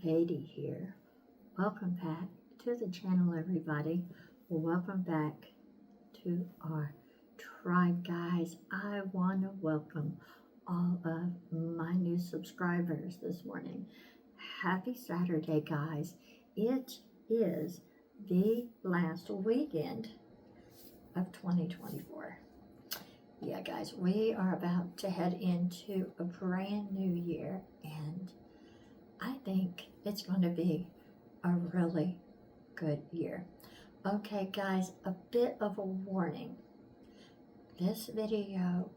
Lady here. Welcome back to the channel, everybody. Welcome back to our tribe, guys. I want to welcome all of my new subscribers this morning. Happy Saturday, guys. It is the last weekend of 2024. Yeah, guys, we are about to head into a brand new year, and I think it's going to be a really good year. Okay, guys, a bit of a warning. This video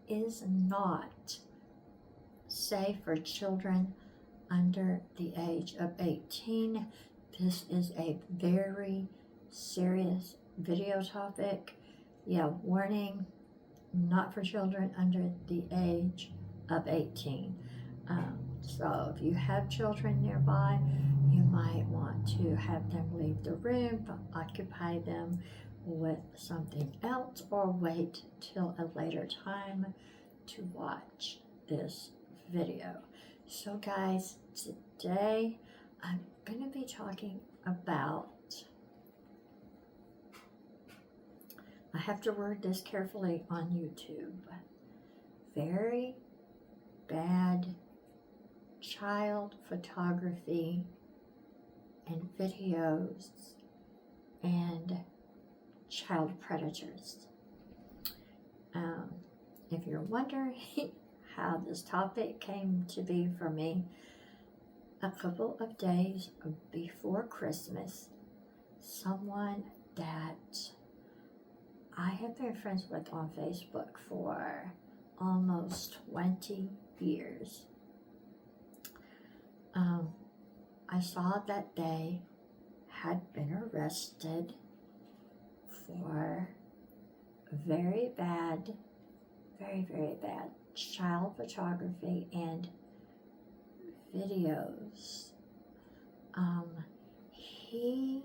is not safe for children under the age of 18. This is a very serious video topic. Yeah, warning, not for children under the age of 18. So if you have children nearby, you might want to have them leave the room, occupy them with something else, or wait till a later time to watch this video. So guys, today I'm going to be talking about, I have to word this carefully on YouTube, very bad child photography and videos and child predators. If you're wondering how this topic came to be for me, a couple of days before Christmas, someone that I have been friends with on Facebook for almost 20 years, I saw that they had been arrested for very bad child photography and videos. He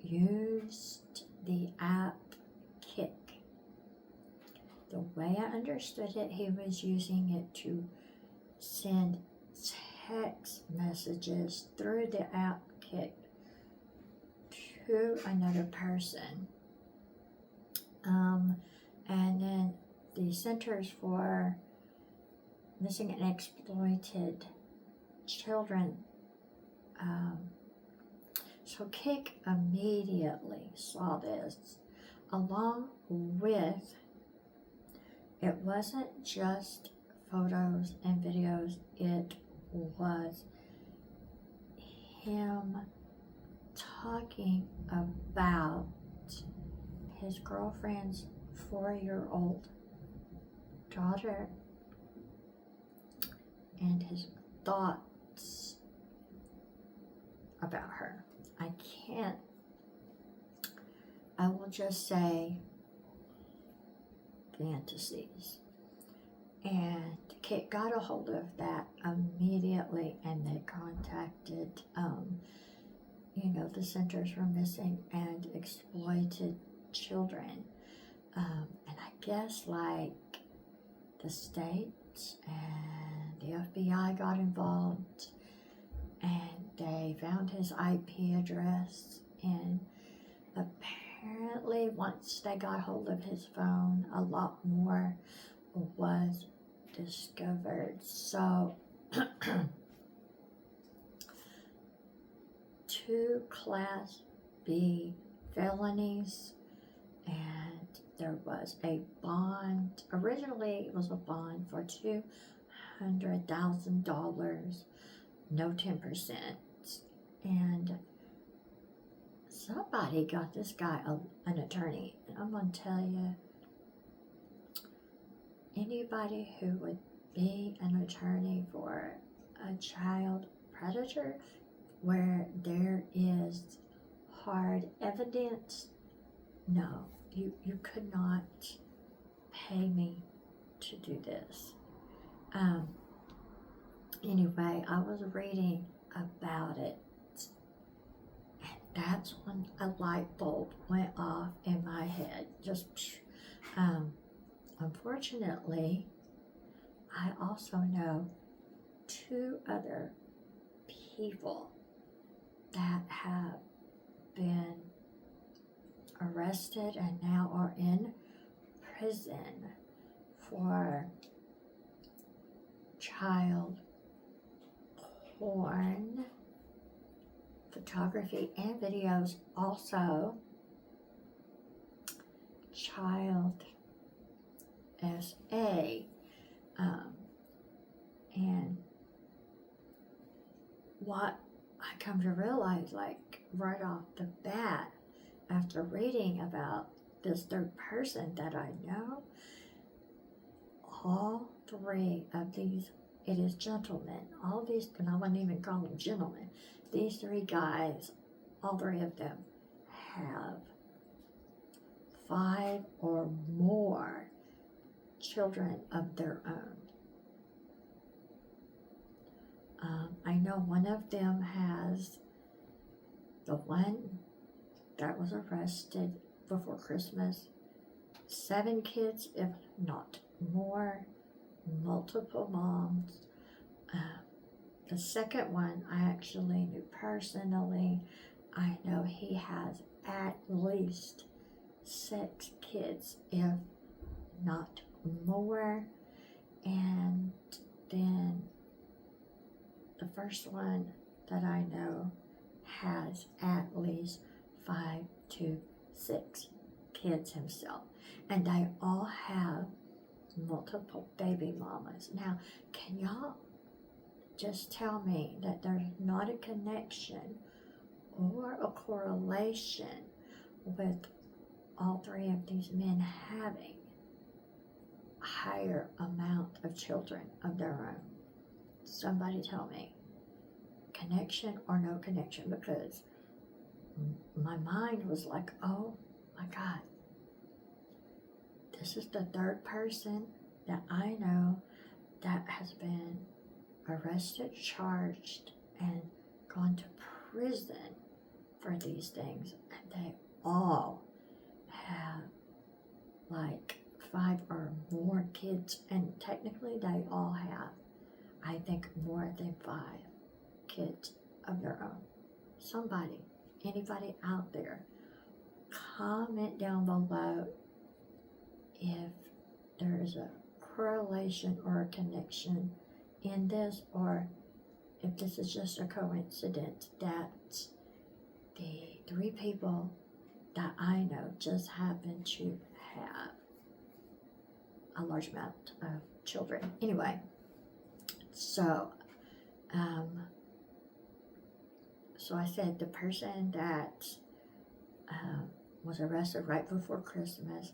used the app Kick. The way I understood it, he was using it to send text messages through the app Kick to another person. And then the Centers for Missing and Exploited Children, so Kick immediately saw this, along with, it wasn't just photos and videos, it was him talking about his girlfriend's 4-year-old daughter and his thoughts about her. I will just say fantasies. And Kit got a hold of that immediately, and they contacted, the Centers for Missing and Exploited Children. And I guess like the state and the FBI got involved, and they found his IP address, and apparently once they got hold of his phone, a lot more was discovered. So 2 Class B felonies, and there was a bond. Originally it was a bond for $200,000, no 10%. And somebody got this guy an attorney, and I'm going to tell you, anybody who would be an attorney for a child predator where there is hard evidence, no, you could not pay me to do this. Anyway, I was reading about it, and that's when a light bulb went off in my head. Unfortunately, I also know 2 other people that have been arrested and now are in prison for child porn, photography, and videos, also child SA. And what I come to realize, like right off the bat, after reading about this third person that I know, all three of these, it is gentlemen, all these, and I wouldn't even call them gentlemen, these three guys, all three of them have 5 or more children of their own. I know one of them has, the one that was arrested before Christmas, 7 kids, if not more, multiple moms. The second one I actually knew personally. I know he has at least 6 kids, if not more. And then the first one that I know has at least 5 to 6 kids himself. And they all have multiple baby mamas. Now, can y'all just tell me that there's not a connection or a correlation with all three of these men having a higher amount of children of their own? Somebody tell me, connection or no connection, because my mind was like, oh my God, this is the third person that I know that has been arrested, charged, and gone to prison for these things, and they all have like 5 or more kids, and technically they all have, I think, more than 5 kids of their own. Somebody, anybody out there, comment down below if there is a correlation or a connection in this, or if this is just a coincidence that the 3 people that I know just happen to have a large amount of children. Anyway, so I said the person that was arrested right before Christmas,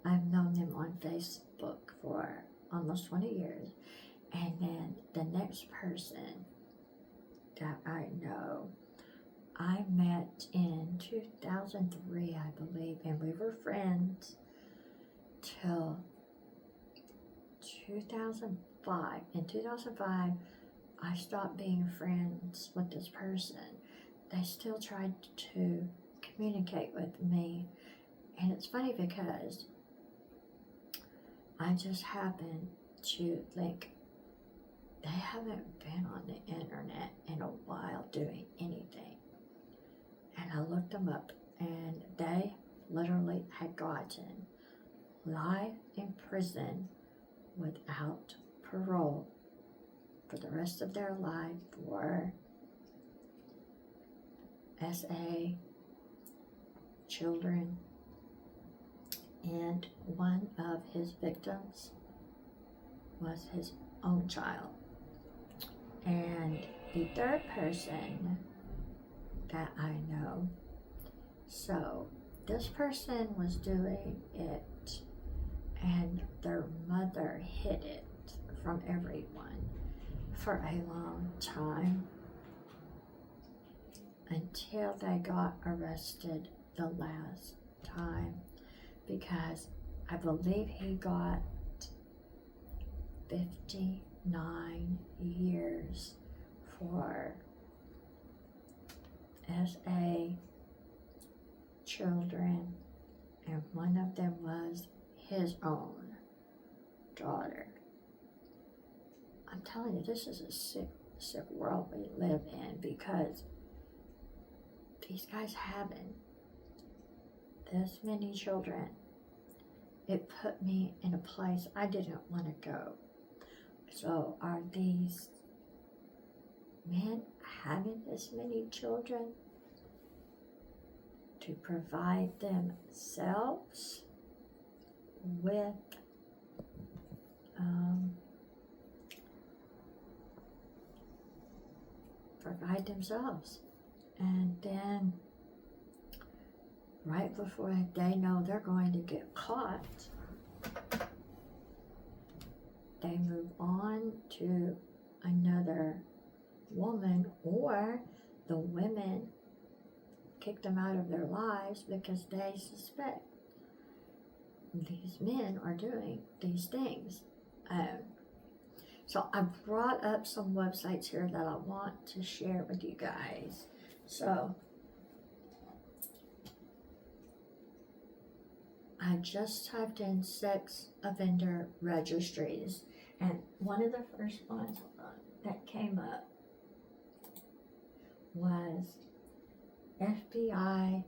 I've known them on Facebook for almost 20 years. And then the next person that I know, I met in 2003, I believe, and we were friends till 2005. In 2005, I stopped being friends with this person. They still tried to communicate with me, and it's funny because I just happened to think they haven't been on the internet in a while doing anything. And I looked them up, and they literally had gotten life in prison without parole for the rest of their life for SA, children, and one of his victims was his own child. And the third person that I know, so this person was doing it and their mother hid it from everyone for a long time until they got arrested the last time, because I believe he got 59 years for SA, children, and one of them was his own daughter. I'm telling you, this is a sick world we live in, because these guys having this many children, it put me in a place I didn't want to go. So are these men having this many children to provide themselves with and then right before they know they're going to get caught, they move on to another woman, or the women kick them out of their lives because they suspect these men are doing these things. So I brought up some websites here that I want to share with you guys. So I just typed in sex offender registries, and one of the first ones that came up was FBI.gov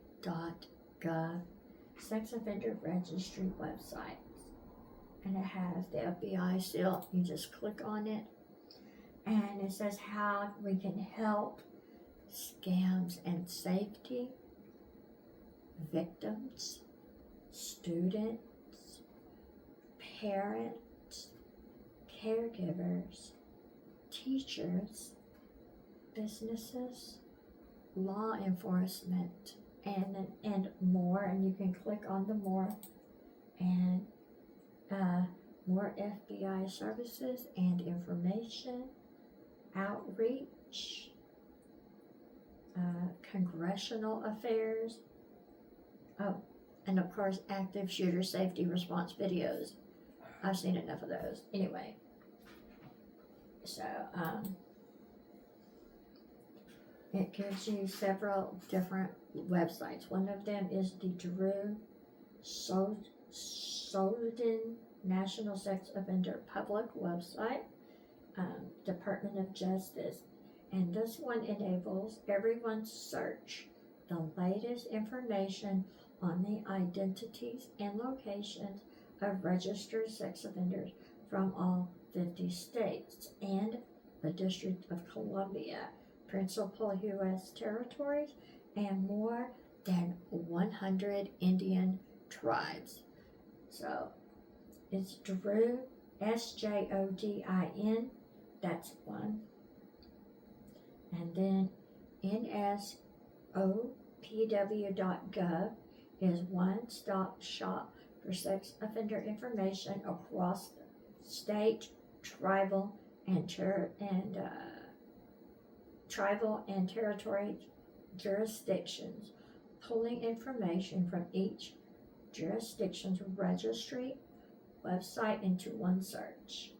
sex offender registry website. And it has the FBI seal. You just click on it, and it says how we can help scams and safety, victims, students, parents, caregivers, teachers, businesses, law enforcement, and more. And you can click on the more, and more FBI services and information, outreach, congressional affairs, and of course active shooter safety response videos. I've seen enough of those. Anyway, so it gives you several different websites. One of them is the Drew Soden National Sex Offender Public website, Department of Justice, and this one enables everyone to search the latest information on the identities and locations of registered sex offenders from all 50 states and the District of Columbia, principal U.S. territories, and more than 100 Indian tribes. So it's Drew, SJODIN, that's one. And then NSOPW.gov is one-stop shop for sex offender information across state, tribal, and territory jurisdictions, pulling information from each jurisdiction's registry website into one search.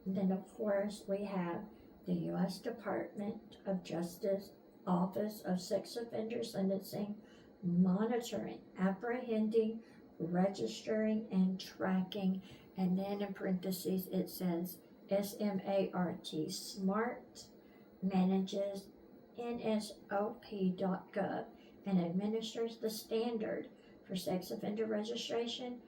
And then of course we have the U.S. Department of Justice Office of Sex Offender Sentencing, monitoring, apprehending, registering, and tracking. And then in parentheses it says SMART, SMART manages NSOP.gov and administers the standard for sex offender registration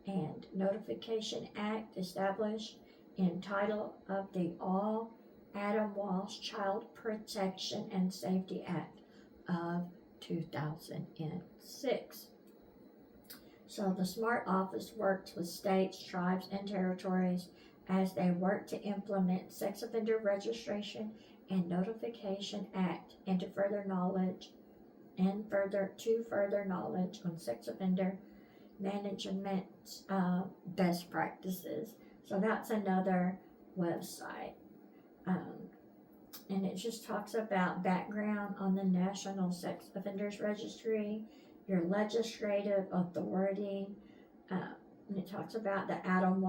and Notification Act established in title of the All Adam Walsh Child Protection and Safety Act of 2006. So the SMART office works with states, tribes, and territories as they work to implement Sex Offender Registration and Notification Act and to further knowledge on sex offender management best practices. So that's another website. And it just talks about background on the National Sex Offenders Registry, your legislative authority, and it talks about the Adam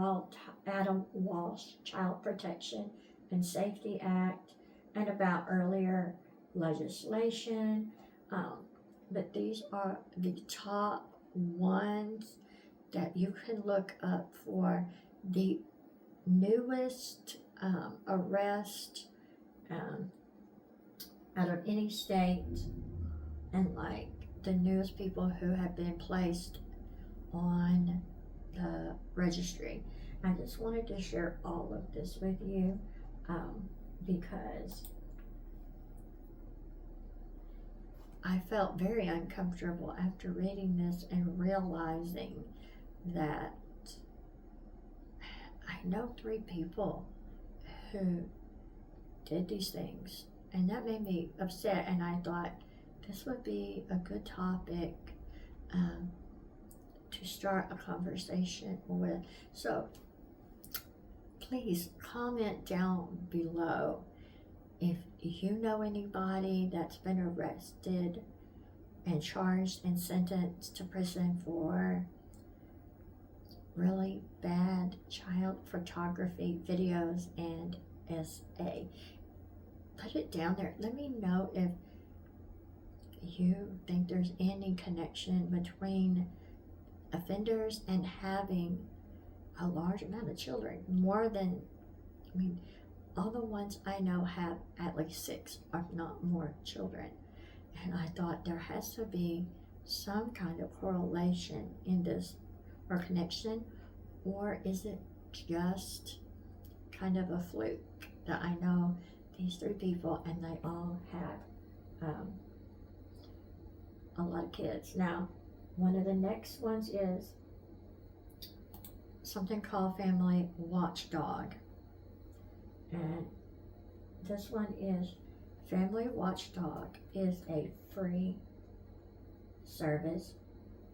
Walsh Child Protection and Safety Act, and about earlier legislation. But these are the top ones that you can look up for the newest arrest out of any state, and like the newest people who have been placed on the registry. I just wanted to share all of this with you because I felt very uncomfortable after reading this and realizing that I know 3 people who did these things, and that made me upset. And I thought this would be a good topic to start a conversation with. So please comment down below if you know anybody that's been arrested and charged and sentenced to prison for really bad child photography videos and SA. Put it down there. Let me know if you think there's any connection between offenders and having a large amount of children. More than, all the ones I know have at least 6, if not more, children. And I thought there has to be some kind of correlation in this, or connection, or is it just kind of a fluke that I know these 3 people and they all have a lot of kids. Now, one of the next ones is something called Family Watchdog. And this one is Family Watchdog is a free service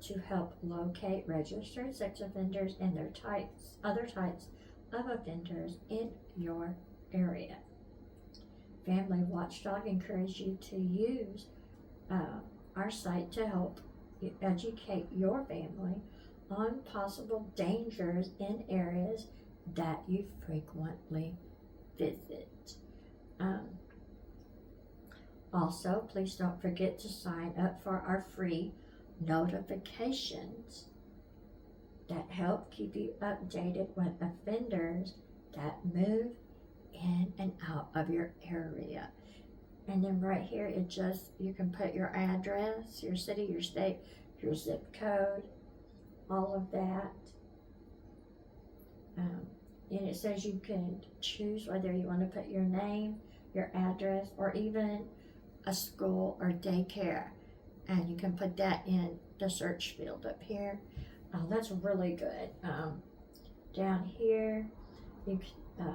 to help locate registered sex offenders and their other types of offenders in your area. Family Watchdog encourages you to use our site to help you educate your family on possible dangers in areas that you frequently visit. Also, please don't forget to sign up for our free notifications that help keep you updated with offenders that move in and out of your area. And then right here, you can put your address, your city, your state, your zip code, all of that. And it says you can choose whether you want to put your name, your address, or even a school or daycare. And you can put that in the search field up here. Oh, that's really good. Down here, you can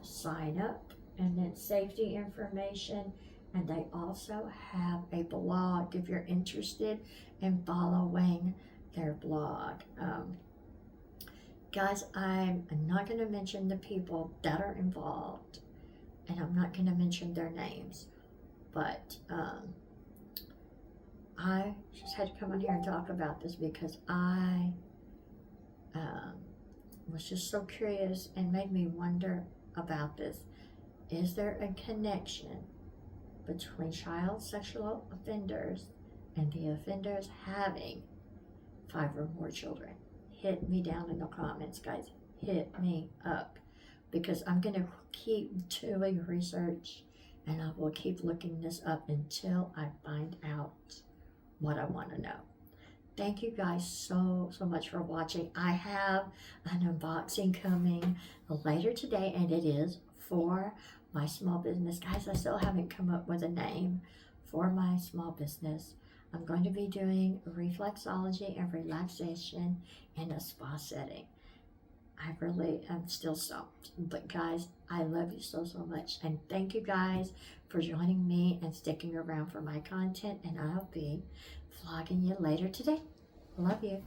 sign up, and then safety information. And they also have a blog if you're interested in following their blog. Guys, I'm not going to mention the people that are involved, and I'm not going to mention their names, but I just had to come on here and talk about this because I was just so curious and made me wonder about this. Is there a connection between child sexual offenders and the offenders having 5 or more children? Hit me down in the comments, guys. Hit me up, because I'm going to keep doing research, and I will keep looking this up until I find out what I want to know. Thank you guys so much for watching. I have an unboxing coming later today, and it is for my small business. Guys, I still haven't come up with a name for my small business. I'm going to be doing reflexology and relaxation in a spa setting. I really am still stumped. But guys, I love you so much. And thank you guys for joining me and sticking around for my content. And I'll be vlogging you later today. Love you.